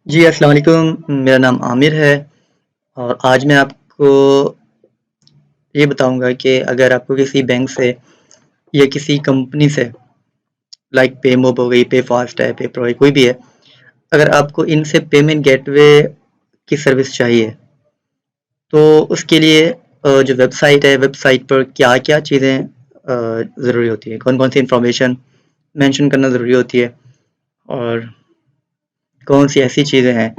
जी, अस्सलाम वालेकुम। मेरा नाम आमिर है और आज मैं आपको ये बताऊँगा कि अगर आपको किसी बैंक से या किसी कंपनी से लाइक पेमोब हो गई, पेफास्ट है, पेपर है, कोई भी है, अगर आपको इनसे पेमेंट गेटवे की सर्विस चाहिए, तो उसके लिए जो वेबसाइट है, वेबसाइट पर क्या-क्या चीज़ें ज़रूरी होती हैं, कौन-कौन सी इन्फॉर्मेशन मेंशन करना ज़रूरी होती है और कौन सी ऐसी चीज़ें हैं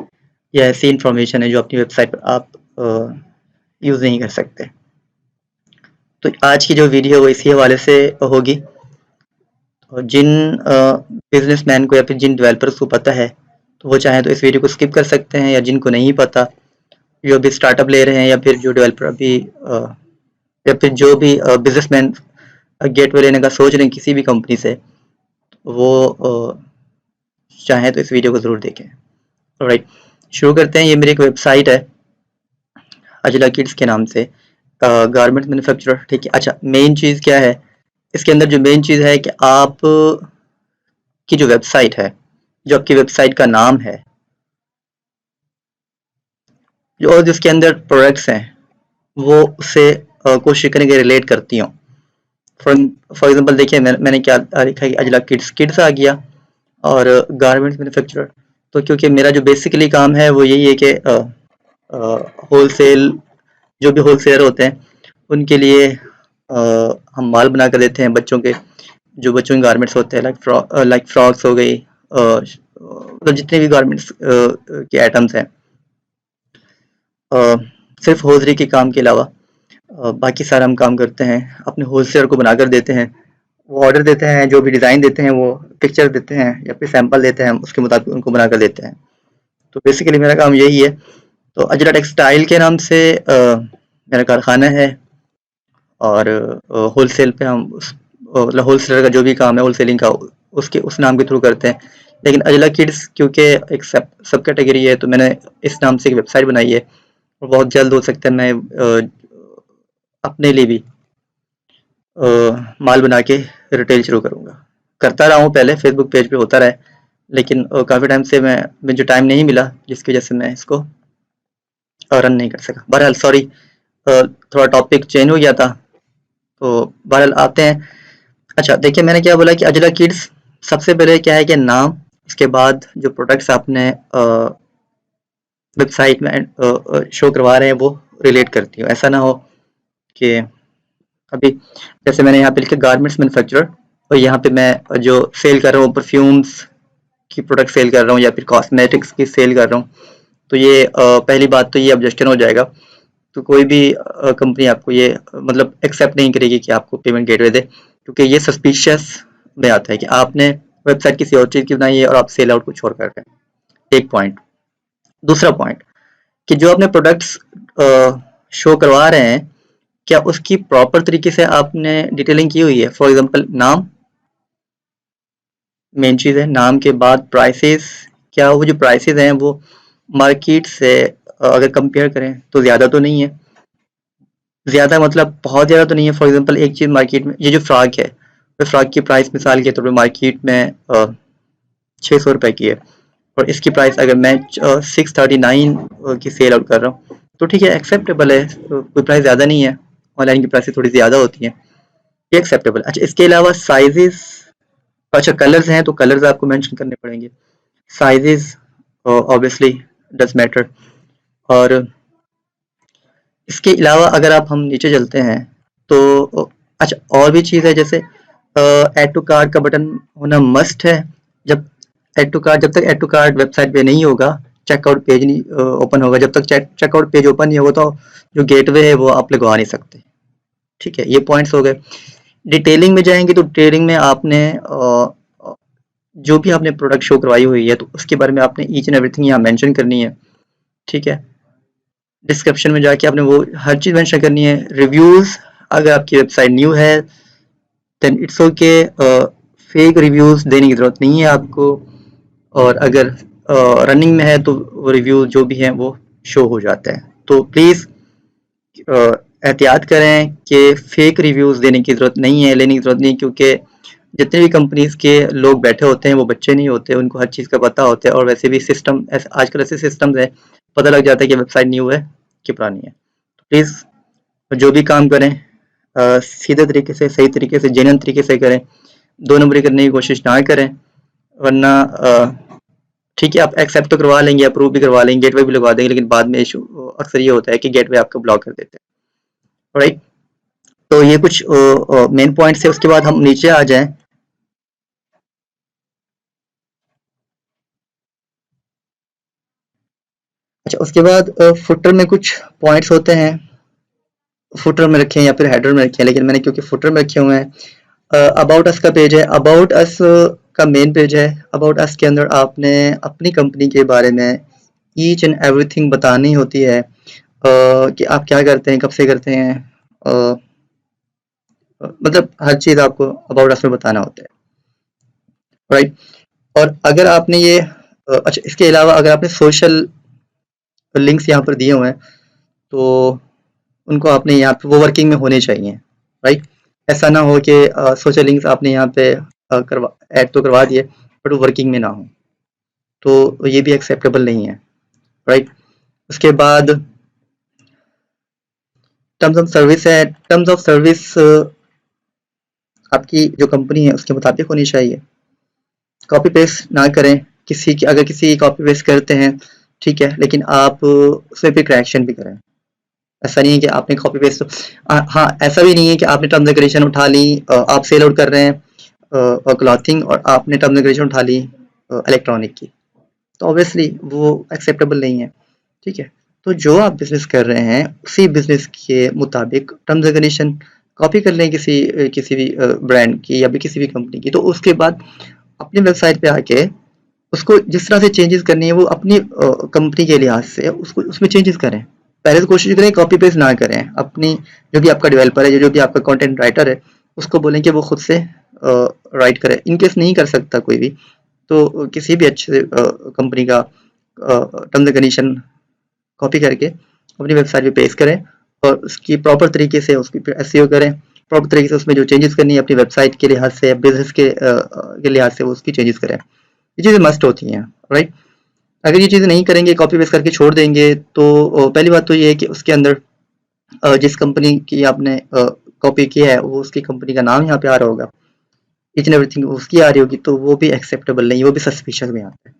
या ऐसी इन्फॉर्मेशन है जो अपनी वेबसाइट पर आप यूज़ नहीं कर सकते। तो आज की जो वीडियो वो इसी हवाले से होगी और जिन बिजनेसमैन को या फिर जिन डेवलपर्स को पता है तो वो चाहे तो इस वीडियो को स्किप कर सकते हैं, या जिनको नहीं पता, जो अभी स्टार्टअप ले रहे हैं या फिर जो डेवलपर अभी या फिर जो भी बिजनेसमैन गेटवे लेने का सोच रहे हैं किसी भी कंपनी से, वो चाहे तो इस वीडियो को ज़रूर देखें। राइट, शुरू करते हैं। ये मेरी एक वेबसाइट है अजला किड्स के नाम से, गारमेंट मैन्युफैक्चरर। ठीक है, अच्छा, मेन चीज़ क्या है इसके अंदर? जो मेन चीज़ है कि आप की जो वेबसाइट है, जो आपकी वेबसाइट का नाम है, जो और जिसके अंदर प्रोडक्ट्स हैं, वो उससे कोशिश करेंगे रिलेट करती हों। फॉर फॉर एग्जांपल देखिए, मैंने क्या लिखा है कि अजला किड्स, किड्स आ गया और गारमेंट्स मैन्युफैक्चरर। तो क्योंकि मेरा जो बेसिकली काम है वो यही है कि होलसेल, जो भी होलसेलर होते हैं उनके लिए हम माल बना कर देते हैं बच्चों के, जो बच्चों के गारमेंट्स होते हैं, लाइक फ्रॉक्स हो गई, मतलब जितने भी गारमेंट्स के आइटम्स हैं, अ, सिर्फ होजरी के काम के अलावा बाकी सारा हम काम करते हैं, अपने होलसेलर को बनाकर देते हैं। वो ऑर्डर देते हैं, जो भी डिज़ाइन देते हैं, वो पिक्चर देते हैं या फिर सैंपल देते हैं, हम उसके मुताबिक उनको बनाकर देते हैं। तो बेसिकली मेरा काम यही है। तो अजरा टेक्सटाइल के नाम से मेरा कारखाना है और होलसेल पे हम मतलब होलसेलर का जो भी काम है होलसेलिंग का, उसके उस नाम के थ्रू करते हैं। लेकिन अजला किड्स क्योंकि एक सब कैटेगरी है, तो मैंने इस नाम से एक वेबसाइट बनाई है और बहुत जल्द हो सकता है मैं अपने लिए भी माल बना के रिटेल शुरू करूँगा। करता रहा हूँ पहले, फेसबुक पेज पे होता रहा है, लेकिन काफ़ी टाइम से मुझे टाइम नहीं मिला, जिसकी वजह से मैं इसको रन नहीं कर सका। बहरहाल सॉरी, थोड़ा टॉपिक चेंज हो गया था, तो बहरहाल आते हैं। अच्छा देखिए, मैंने क्या बोला कि अजला किड्स, सबसे पहले क्या है कि नाम, इसके बाद जो प्रोडक्ट्स आपने वेबसाइट में शो करवा रहे हैं वो रिलेट करती हो। ऐसा ना हो कि अभी जैसे मैंने यहाँ पे लिखा गारमेंट्स मैन्युफैक्चरर, और यहाँ पे मैं जो सेल कर रहा हूँ परफ्यूम्स की प्रोडक्ट सेल कर रहा हूँ या फिर कॉस्मेटिक्स की सेल कर रहा हूँ, तो ये पहली बात तो ये ऑब्जेक्शन हो जाएगा। तो कोई भी कंपनी आपको ये मतलब एक्सेप्ट नहीं करेगी कि आपको पेमेंट गेटवे दे, क्योंकि ये सस्पिशियस में आता है कि आपने वेबसाइट किसी और चीज़ की बनाई है और आप सेल आउट कुछ और कर रहे हैं। एक पॉइंट। दूसरा पॉइंट कि जो अपने प्रोडक्ट्स शो करवा रहे हैं, क्या उसकी प्रॉपर तरीके से आपने डिटेलिंग की हुई है? फॉर एग्जांपल नाम, मेन चीज़ है। नाम के बाद प्राइसेस, क्या वो जो प्राइसेस हैं वो मार्केट से अगर कंपेयर करें तो ज़्यादा तो नहीं है? ज़्यादा मतलब बहुत ज़्यादा तो नहीं है। फॉर एग्जांपल एक चीज़ मार्केट में, ये जो फ्रॉक है, तो फ्रॉक की प्राइस मिसाल के तौर पे मार्केट में 600 रुपए की है, और इसकी प्राइस अगर मैं 639 की सेल आउट कर रहा हूँ, तो ठीक है, एक्सेप्टेबल है। कोई प्राइस ज़्यादा नहीं है, ऑनलाइन की प्राइसेस थोड़ी ज़्यादा होती हैं, ये एक्सेप्टेबल। अच्छा, इसके अलावा साइजेस, अच्छा कलर्स हैं तो कलर्स आपको मेंशन करने पड़ेंगे। Sizes obviously does matter. और इसके अलावा अगर आप हम नीचे चलते हैं तो अच्छा, और भी चीज़ है, जैसे ऐड टू कार्ट का बटन होना मस्ट है। जब जब तक ऐड टू कार्ट वेबसाइट पे नहीं होगा, चेकआउट पेज नहीं ओपन होगा, जब तक चेकआउट पेज ओपन नहीं होगा तो जो गेटवे है वो आप लगवा नहीं सकते। ठीक है, ये पॉइंट्स हो गए। डिटेलिंग में जाएंगे तो डिटेलिंग में आपने जो भी आपने प्रोडक्ट शो करवाई हुई है तो उसके बारे में आपने ईच एंड एवरीथिंग यहाँ मेंशन करनी है। ठीक है, डिस्क्रिप्शन में जाके आपने वो हर चीज़ मेंशन करनी है। रिव्यूज़, अगर आपकी वेबसाइट न्यू है then it's okay, fake reviews देने की ज़रूरत नहीं है आपको। और अगर रनिंग में है तो वो रिव्यू जो भी हैं वो शो हो जाते हैं। तो प्लीज़ एहतियात करें कि फेक रिव्यूज़ देने की ज़रूरत नहीं है, लेने की ज़रूरत नहीं, क्योंकि जितने भी कंपनीज के लोग बैठे होते हैं वो बच्चे नहीं होते, उनको हर चीज़ का पता होता है। और वैसे भी सिस्टम आजकल ऐसे सिस्टम्स हैं, पता लग जाता है कि वेबसाइट न्यू है कि पुरानी है। तो प्लीज़ जो भी काम करें सीधे तरीके से, सही तरीके से, जेन्युइन तरीके से करें। दो नंबरी करने की कोशिश ना करें, वरना ठीक है आप एक्सेप्ट तो करवा लेंगे, अप्रूव भी करवा लेंगे, गेटवे भी लगवा देंगे, लेकिन बाद में इशू अक्सर ये होता है कि गेटवे आपको ब्लॉक कर देते हैं। राइट, तो ये कुछ मेन पॉइंट्स है। उसके बाद हम नीचे आ जाएं। अच्छा, उसके बाद फुटर में कुछ पॉइंट्स होते हैं, फुटर में रखे हैं या फिर हेडर में रखे हैं, लेकिन मैंने क्योंकि फुटर में रखे हुए हैं। अबाउट अस का पेज है, अबाउट अस का मेन पेज है। अबाउट अस के अंदर आपने अपनी कंपनी के बारे में ईच एंड एवरीथिंग बतानी होती है, कि आप क्या करते हैं, कब से करते हैं, अ, मतलब हर चीज़ आपको अबाउट अस में बताना होता है। राइट, और अगर आपने ये अच्छा, इसके अलावा अगर आपने सोशल लिंक्स यहाँ पर दिए हुए हैं, तो उनको आपने यहाँ पे वो वर्किंग में होने चाहिए। राइट, ऐसा ना हो कि सोशल लिंक्स आपने यहाँ पे करवा ऐड तो करवा दिए बट वो वर्किंग में ना हो, तो ये भी एक्सेप्टेबल नहीं है। राइट, उसके बाद टर्म्स ऑफ सर्विस है। टर्म्स ऑफ सर्विस आपकी जो कंपनी है उसके मुताबिक होनी चाहिए। कॉपी पेस्ट ना करें किसी की, अगर किसी की कॉपी पेस्ट करते हैं ठीक है, लेकिन आप उसमें भी करेक्शन भी करें। ऐसा नहीं है कि आपने कॉपी पेस्ट, हाँ ऐसा भी नहीं है कि आपने टर्म्स एंड कंडीशन उठा ली, आप सेल आउट कर रहे हैं क्लॉथिंग और आपने टर्म्स एंड कंडीशन उठा ली इलेक्ट्रॉनिक की, तो ऑब्वियसली वो एक्सेप्टेबल नहीं है। ठीक है, तो जो आप बिजनेस कर रहे हैं उसी बिजनेस के मुताबिक टर्म्स एंड कंडीशन कॉपी कर लें किसी भी ब्रांड की या फिर किसी भी कंपनी की, तो उसके बाद अपनी वेबसाइट पे आके उसको जिस तरह से चेंजेस करनी है वो अपनी कंपनी के लिहाज से उसको उसमें चेंजेस करें। पहले तो कोशिश करें कॉपी पेस्ट ना करें। अपनी जो भी आपका डेवलपर है, जो भी आपका कंटेंट राइटर है, उसको बोलें कि वो खुद से राइट करे। इन केस नहीं कर सकता कोई भी, तो किसी भी अच्छे कंपनी का टर्म्स एंड कंडीशन कॉपी करके अपनी वेबसाइट पे पेस्ट करें और उसकी प्रॉपर तरीके से उसकी एसईओ करें। प्रॉपर तरीके से उसमें जो चेंजेस करनी है अपनी वेबसाइट के लिहाज से, बिजनेस के लिहाज से वो उसकी चेंजेस करें। ये चीज़ें मस्ट होती हैं। राइट, अगर ये चीज़ें नहीं करेंगे, कॉपी पेस्ट करके छोड़ देंगे, तो पहली बात तो ये है कि उसके अंदर जिस कंपनी की आपने कॉपी किया है वो उसकी कंपनी का नाम यहाँ पे आ रहा होगा, ईच एंड एवरीथिंग उसकी आ रही होगी, तो वो भी एक्सेप्टेबल नहीं, वो भी सस्पिशियस में आता है।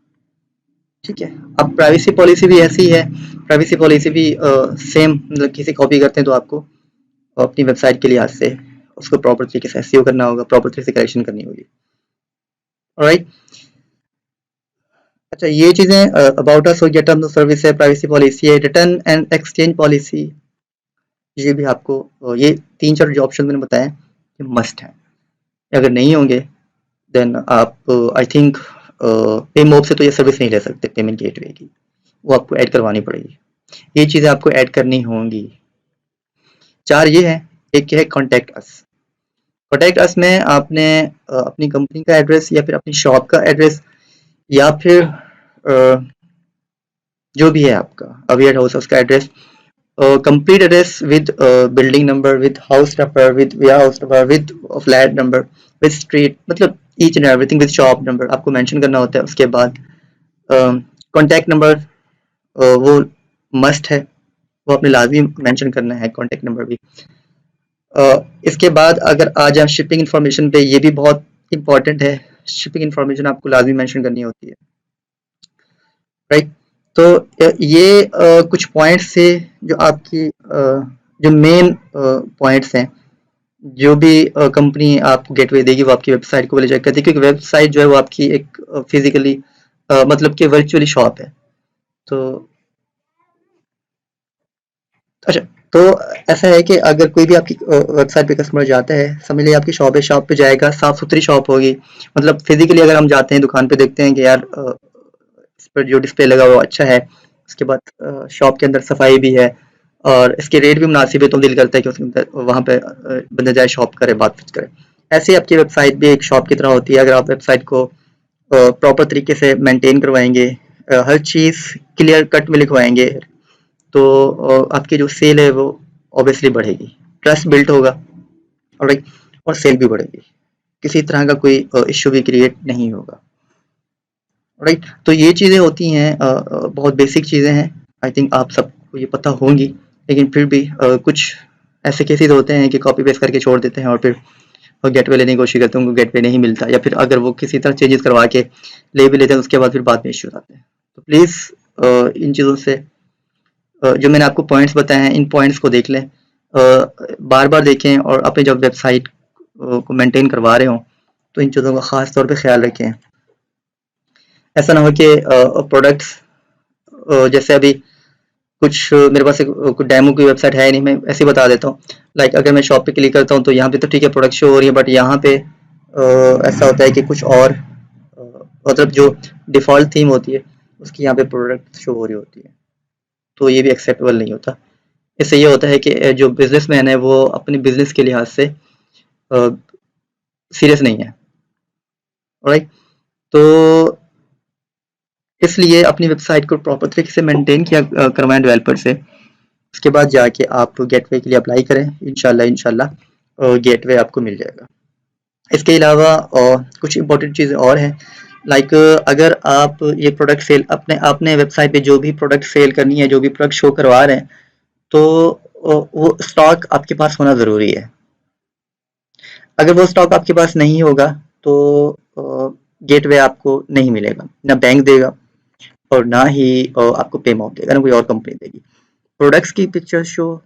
ठीक है, अब प्राइवेसी पॉलिसी भी ऐसी है। प्राइवेसी पॉलिसी भी सेम, मतलब किसी कॉपी करते हैं तो आपको अपनी वेबसाइट के लिहाज से उसको प्रॉपर तरीके से एसईओ करना होगा, प्रॉपर तरीके से करेक्शन करनी होगी। राइट, अच्छा ये चीज़ें अबाउट अस हो गया, टर्म्स ऑफ सर्विस है, प्राइवेसी पॉलिसी है, रिटर्न एंड एक्सचेंज पॉलिसी। ये भी आपको ये 3-4 जो ऑप्शन मैंने बताए ये मस्ट हैं। अगर नहीं होंगे देन आप आई थिंक पे मोब से तो ये सर्विस नहीं ले सकते, पेमेंट गेटवे की, वो आपको ऐड करवानी पड़ेगी। ये चीज़ें आपको ऐड करनी होंगी। 4 ये हैं, एक है कॉन्टैक्ट अस। कॉन्टैक्ट अस में आपने अपनी कंपनी का एड्रेस या फिर अपनी शॉप का एड्रेस या फिर जो भी है आपका वेयर हाउस उसका address, complete address with building number, with house number, with warehouse number, with flat number, with street, मतलब each and everything with shop number आपको मेंशन करना होता है। उसके बाद कॉन्टैक्ट नंबर वो मस्ट है, वो आपने लाजमी मेंशन करना है कॉन्टैक्ट नंबर भी। इसके बाद अगर आ जाए शिपिंग इंफॉर्मेशन पे, ये भी बहुत इंपॉर्टेंट है। शिपिंग इंफॉर्मेशन आपको लाजमी मेंशन करनी होती है। राइट, तो ये कुछ पॉइंट्स थे जो आपकी जो मेन पॉइंट्स हैं, जो भी कंपनी आपको गेटवे देगी वो आपकी वेबसाइट को पहले चेक करती है, क्योंकि वेबसाइट जो है वो आपकी एक फिजिकली मतलब कि वर्चुअली शॉप है। तो अच्छा, तो ऐसा है कि अगर कोई भी आपकी वेबसाइट पे कस्टमर जाता है, समझ लीजिए आपकी शॉप है, शॉप पे जाएगा, साफ सुथरी शॉप होगी, मतलब फिजिकली अगर हम जाते हैं दुकान पे देखते हैं कि यार इस पर जो डिस्प्ले लगा हुआ अच्छा है, उसके बाद शॉप के अंदर सफाई भी है और इसके रेट भी मुनासिब है, तो दिल करता है कि उसके अंदर वहाँ पे बंदा जाए, शॉप करे, बात करे। ऐसे ही आपकी वेबसाइट भी एक शॉप की तरह होती है। अगर आप वेबसाइट को प्रॉपर तरीके से मेंटेन करवाएंगे, हर चीज़ क्लियर कट में लिखवाएंगे, तो आपकी जो सेल है वो ऑब्वियसली बढ़ेगी, ट्रस्ट बिल्ट होगा। ऑलराइट, और सेल भी बढ़ेगी। किसी तरह का कोई इश्यू भी क्रिएट नहीं होगा। राइट, तो ये चीज़ें होती हैं, बहुत बेसिक चीज़ें हैं। आई थिंक आप सबको ये पता होंगी, लेकिन फिर भी कुछ ऐसे केसेस होते हैं कि कॉपी पेस्ट करके छोड़ देते हैं और फिर गेटवे लेने की कोशिश करते हैं, उनको गेटवे नहीं मिलता, या फिर अगर वो किसी तरह चेंजेस करवा के ले भी लेते हैं उसके बाद फिर बाद में इश्यूज आते हैं। तो प्लीज़ इन चीज़ों से जो मैंने आपको पॉइंट्स बताए हैं, इन पॉइंट्स को देख लें, बार बार देखें, और अपने जब वेबसाइट को मेंटेन करवा रहे हों तो इन चीज़ों का ख़ास तौर पे ख्याल रखें। ऐसा ना हो कि प्रोडक्ट्स जैसे अभी कुछ मेरे पास एक डेमो की वेबसाइट है नहीं, मैं ऐसे ही बता देता हूँ। लाइक अगर मैं शॉप पे क्लिक करता हूँ तो यहाँ पे तो ठीक है प्रोडक्ट शो हो रही है, बट यहाँ पे ऐसा होता है कि कुछ और मतलब जो डिफ़ॉल्ट थीम होती है उसकी यहाँ पे प्रोडक्ट शो हो रही होती है, तो ये भी एक्सेप्टेबल नहीं होता। इससे ये होता है कि जो बिजनेसमैन है वो अपने बिजनेस के लिहाज से सीरियस नहीं है। राइट, तो इसलिए अपनी वेबसाइट को प्रॉपर तरीके से मेंटेन किया करवाएं डेवलपर से। उसके बाद जाके आप गेटवे के लिए अप्लाई करें, इंशाल्लाह गेटवे आपको मिल जाएगा। इसके अलावा कुछ इंपॉर्टेंट चीज़ें और हैं, लाइक अगर आप ये प्रोडक्ट सेल अपने वेबसाइट पे जो भी प्रोडक्ट सेल करनी है, जो भी प्रोडक्ट शो करवा रहे हैं, तो वो स्टॉक आपके पास होना ज़रूरी है। अगर वो स्टॉक आपके पास नहीं होगा तो गेटवे आपको नहीं मिलेगा, ना बैंक देगा और ना ही आपको पे अमाउंट देगा, ना कोई और कंपनी देगी। प्रोडक्ट्स की पिक्चर शो,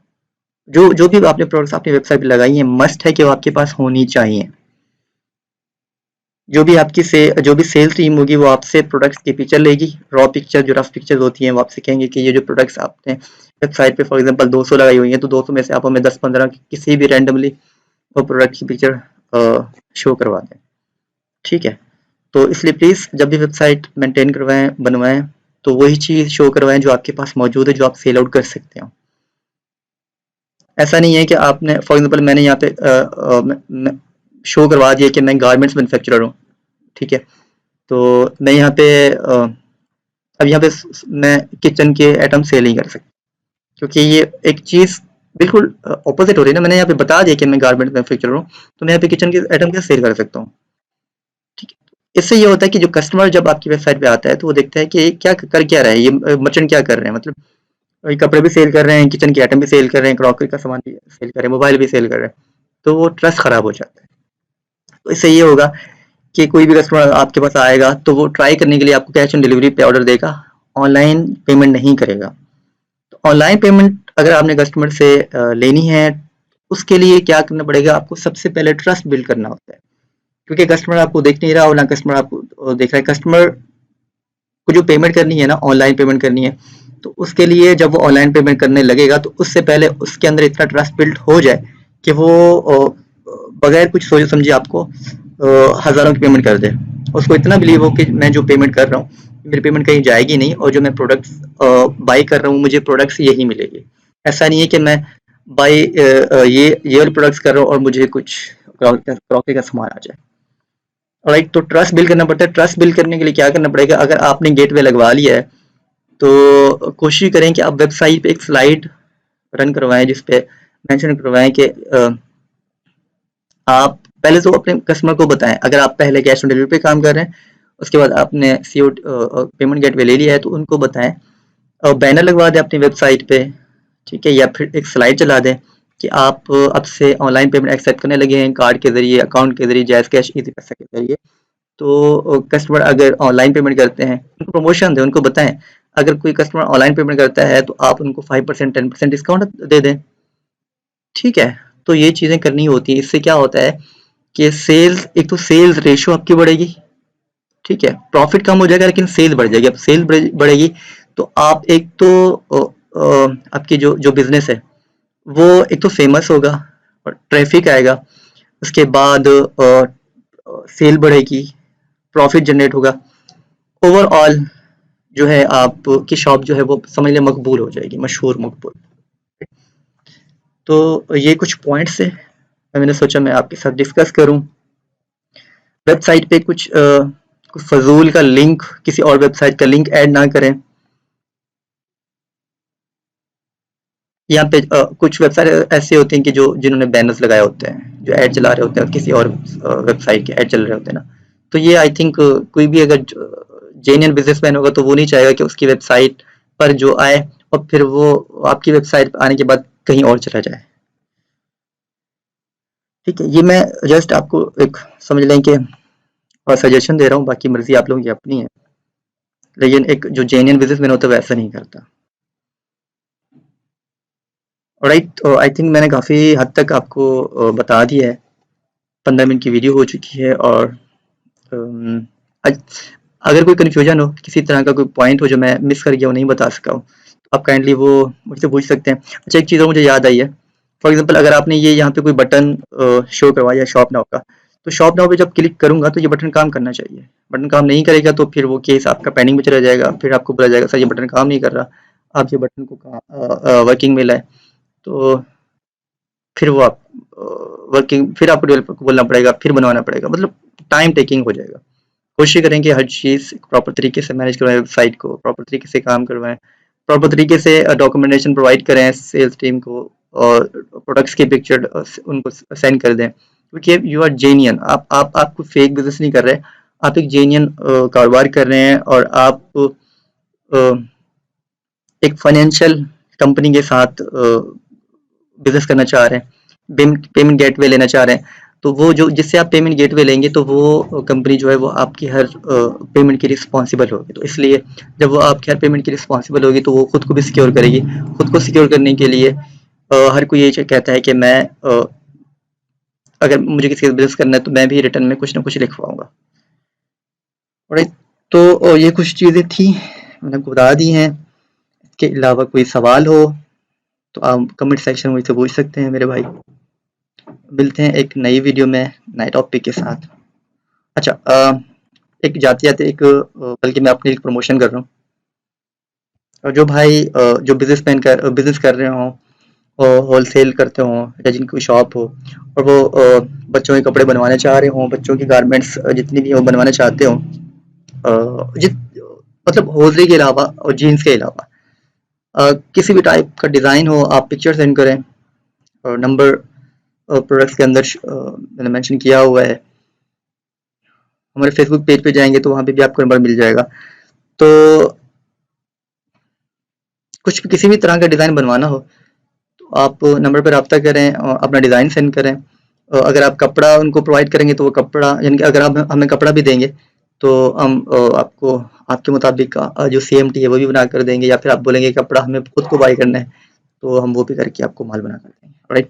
जो जो भी आपने प्रोडक्ट्स अपनी वेबसाइट पे लगाई हैं, मस्ट है कि वो आपके पास होनी चाहिए। जो भी सेल्स टीम होगी वो आपसे प्रोडक्ट्स की पिक्चर लेगी, रॉ पिक्चर, जो रफ पिक्चर्स होती हैं, वो आपसे कहेंगे कि ये जो प्रोडक्ट्स आपने वेबसाइट पे फॉर एग्जांपल 200 लगाई हुई हैं, तो 200 में से आप हमें 10-15 किसी भी रैंडमली वो प्रोडक्ट की पिक्चर शो करवा दें। ठीक है, तो इसलिए प्लीज़ जब भी वेबसाइट मेंटेन करवाएं, बनवाएं, तो वही चीज़ शो करवाएं जो आपके पास मौजूद है, जो आप सेल आउट कर सकते हो। ऐसा नहीं है कि आपने फॉर एग्जांपल मैंने यहाँ पे शो करवा दिया कि मैं गारमेंट्स मैन्युफैक्चरर हूँ। ठीक है, तो मैं यहाँ पे अब यहाँ पे मैं किचन के आइटम सेल नहीं कर सकता, क्योंकि ये एक चीज़ बिल्कुल ऑपोजिट हो रही है ना। मैंने यहाँ पे बता दिया कि मैं गारमेंट मैन्युफैक्चरर हूँ, तो मैं यहाँ पे किचन के आइटम कैसे सेल कर सकता हूँ। ठीक है, इससे ये होता है कि जो कस्टमर जब आपकी वेबसाइट पे आता है तो वो देखता है कि ये क्या कर क्या रहा है, ये मर्चेंट क्या कर रहे हैं, मतलब ये कपड़े भी सेल कर रहे हैं, किचन के आइटम भी सेल कर रहे हैं, क्रॉकरी का सामान भी सेल कर रहे हैं, मोबाइल भी सेल कर रहे हैं, तो वो ट्रस्ट खराब हो जाता है। तो इससे ये होगा कि कोई भी कस्टमर आपके पास आएगा तो वो ट्राई करने के लिए आपको कैश ऑन डिलीवरी पे ऑर्डर देगा, ऑनलाइन पेमेंट नहीं करेगा। तो ऑनलाइन पेमेंट अगर आपने कस्टमर से लेनी है, उसके लिए क्या करना पड़ेगा, आपको सबसे पहले ट्रस्ट बिल्ड करना होता है, क्योंकि कस्टमर आपको देख नहीं रहा और ना कस्टमर आपको देख रहा है। कस्टमर को जो पेमेंट करनी है ना, ऑनलाइन पेमेंट करनी है, तो उसके लिए जब वो ऑनलाइन पेमेंट करने लगेगा तो उससे पहले उसके अंदर इतना ट्रस्ट बिल्ड हो जाए कि वो बगैर कुछ सोचे समझे आपको हज़ारों की पेमेंट कर दे। उसको इतना बिलीव हो कि मैं जो पेमेंट कर रहा हूँ, मेरी पेमेंट कहीं जाएगी नहीं, और जो मैं प्रोडक्ट्स बाई कर रहा हूँ मुझे प्रोडक्ट्स यही मिलेगी। ऐसा नहीं है कि मैं बाई ये वाले प्रोडक्ट्स कर रहा हूँ और मुझे कुछ क्रॉकरी का सामान आ जाए। राइट, तो ट्रस्ट बिल्ड करना पड़ता है। ट्रस्ट बिल्ड करने के लिए क्या करना पड़ेगा, अगर आपने गेटवे लगवा लिया है तो कोशिश करें कि आप वेबसाइट पे एक स्लाइड रन करवाएं जिसपे मेंशन करवाएं कि आप पहले तो अपने कस्टमर को बताएं, अगर आप पहले कैश ऑन डिलीवरी पे काम कर रहे हैं, उसके बाद आपने सीओ पेमेंट गेटवे ले लिया है, तो उनको बताएं और बैनर लगवा दें अपनी वेबसाइट पे। ठीक है, या फिर एक स्लाइड चला दें कि आप अब से ऑनलाइन पेमेंट एक्सेप्ट करने लगे हैं, कार्ड के जरिए, अकाउंट के जरिए, जैज़ कैश, इजी पैसा के जरिए। तो कस्टमर अगर ऑनलाइन पेमेंट करते हैं, उनको प्रमोशन दें, उनको बताएं अगर कोई कस्टमर ऑनलाइन पेमेंट करता है तो आप उनको 5% 10% डिस्काउंट दे दें। ठीक है, तो ये चीज़ें करनी होती है। इससे क्या होता है कि सेल्स, एक तो सेल्स रेशियो आपकी बढ़ेगी, ठीक है, प्रॉफिट कम हो जाएगा लेकिन सेल बढ़ जाएगी। अब सेल बढ़ेगी तो आप एक तो आपकी जो जो बिजनेस है वो एक तो फेमस होगा और ट्रैफिक आएगा, उसके बाद सेल बढ़ेगी, प्रॉफिट जनरेट होगा, ओवरऑल जो है आपकी शॉप जो है वो समझ लें मकबूल हो जाएगी, मशहूर मकबूल। तो ये कुछ पॉइंट्स है मैंने सोचा मैं आपके साथ डिस्कस करूं। वेबसाइट पे कुछ फजूल का लिंक, किसी और वेबसाइट का लिंक ऐड ना करें। यहाँ पे कुछ वेबसाइट ऐसे होते हैं कि जो जिन्होंने बैनर्स लगाए होते हैं, जो ऐड चला रहे होते हैं, किसी और वेबसाइट के ऐड चल रहे होते हैं ना, तो ये आई थिंक कोई भी अगर जेन्युइन बिजनेसमैन होगा तो वो नहीं चाहेगा कि उसकी वेबसाइट पर जो आए और फिर वो आपकी वेबसाइट पर आने के बाद कहीं और चला जाए। ठीक है, ये मैं जस्ट आपको एक समझ लें कि सजेशन दे रहा हूँ, बाकी मर्जी आप लोगों की अपनी है, लेकिन एक जो जेन्युइन बिजनेसमैन होता है वैसा नहीं करता। राइट, आई थिंक मैंने काफ़ी हद तक आपको बता दिया है। 15 मिनट की वीडियो हो चुकी है और अम, अज- अगर कोई कन्फ्यूजन हो, किसी तरह का कोई पॉइंट हो जो मैं मिस कर गया हूँ, नहीं बता सका हूँ, तो आप काइंडली वो मुझसे पूछ सकते हैं। अच्छा, एक चीज़ और मुझे याद आई है। फॉर एग्जांपल अगर आपने ये यहाँ पे कोई बटन शो करवाया शॉप नाउ का, तो शॉप नाउ पे जब क्लिक करूंगा तो ये बटन काम करना चाहिए। बटन काम नहीं करेगा तो फिर वो केस आपका पेंडिंग में चला जाएगा, फिर आपको बोला जाएगा सर ये बटन काम नहीं कर रहा, आप ये बटन को वर्किंग में लाए। तो फिर वो आप वर्किंग, फिर आपको डेवलपर को बोलना पड़ेगा, फिर बनवाना पड़ेगा, मतलब टाइम टेकिंग हो जाएगा। कोशिश करें कि हर चीज़ प्रॉपर तरीके से मैनेज करवाएं, वेबसाइट को प्रॉपर तरीके से काम करवाएं, प्रॉपर तरीके से डॉक्यूमेंटेशन प्रोवाइड करें सेल्स टीम को, और प्रोडक्ट्स की पिक्चर उनको सेंड कर दें, क्योंकि यू आर जेन्युइन, आप कोई फेक बिजनेस नहीं कर रहे, आप एक जेन्युइन कारोबार कर रहे हैं, और आप अ, एक फाइनेंशियल कंपनी के साथ बिजनेस करना चाह रहे हैं, पेमेंट गेटवे लेना चाह रहे हैं, तो वो जो जिससे आप पेमेंट गेटवे लेंगे तो वो कंपनी जो है वो आपकी हर पेमेंट की रिस्पॉन्सिबल होगी। तो इसलिए जब वो आपकी हर पेमेंट की रिस्पॉन्सिबल होगी तो वो खुद को भी सिक्योर करेगी। खुद को सिक्योर करने के लिए हर कोई ये कहता है कि मैं अगर मुझे किसी का बिजनेस करना है तो मैं भी रिटर्न में कुछ ना कुछ लिखवाऊंगा। राइट, तो ये कुछ चीज़ें थी मैंने आपको बता दी हैं। इसके अलावा कोई सवाल हो तो आप कमेंट सेक्शन में मुझसे पूछ सकते हैं मेरे भाई। मिलते हैं एक नई वीडियो में नए टॉपिक के साथ। अच्छा, एक जाते-जाते एक बल्कि मैं अपनी एक प्रमोशन कर रहा हूँ। और जो भाई जो बिज़नेस कर रहे हों और होलसेल करते हों या जिनकी कोई शॉप हो और वो बच्चों के कपड़े बनवाना चाह रहे हों, बच्चों की गारमेंट्स जितनी भी हो बनवाना चाहते हों, जित मतलब हौजरी के अलावा और जीन्स के अलावा किसी भी टाइप का डिज़ाइन हो, आप पिक्चर सेंड करें और नंबर प्रोडक्ट्स के अंदर मैंने मेंशन किया हुआ है। हमारे फेसबुक पेज पे जाएंगे तो वहाँ पे भी आपको नंबर मिल जाएगा। तो कुछ भी किसी भी तरह का डिज़ाइन बनवाना हो तो आप नंबर पर रब्ता करें और अपना डिज़ाइन सेंड करें। अगर आप कपड़ा उनको प्रोवाइड करेंगे तो वो कपड़ा, यानी कि अगर आप हमें कपड़ा भी देंगे तो हम आपको आपके मुताबिक जो CMT है वो भी बना कर देंगे, या फिर आप बोलेंगे कपड़ा हमें खुद को बाई करना है तो हम वो भी करके आपको माल बना कर देंगे। राइट,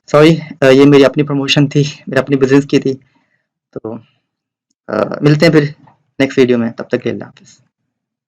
सॉरी, ये मेरी अपनी प्रमोशन थी, मेरे अपनी बिजनेस की थी। तो मिलते हैं फिर नेक्स्ट वीडियो में, तब तक के लिए अल्लाह हाफिज़।